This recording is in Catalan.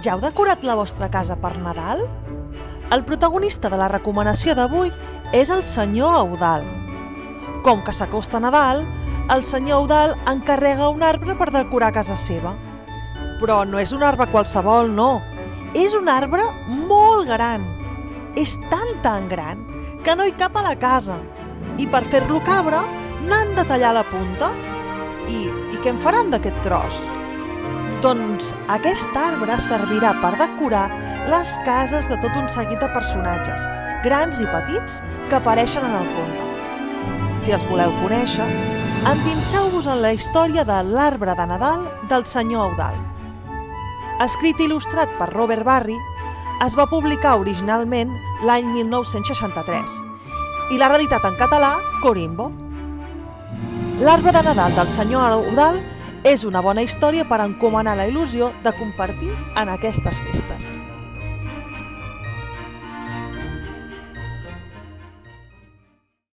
Ja heu decorat la vostra casa per Nadal? El protagonista de la recomanació d'avui és el senyor Eudald. Com que s'acosta Nadal, el senyor Eudald encarrega un arbre per decorar casa seva. Però no és un arbre qualsevol, no. És un arbre molt gran. És tan gran que no hi cap a la casa. I per fer-lo cabre, n'han de tallar la punta. I què en faran d'aquest tros? Doncs aquest arbre servirà per decorar les cases de tot un seguit de personatges, grans i petits, que apareixen en el conte. Si els voleu conèixer, endinseu-vos en la història de l'arbre de Nadal del senyor Eudald. Escrit i il·lustrat per Robert Barry, es va publicar originalment l'any 1963 i l'ha reeditat en català Corimbo. L'arbre de Nadal del senyor Eudald és una bona història per encomanar la il·lusió de compartir en aquestes festes.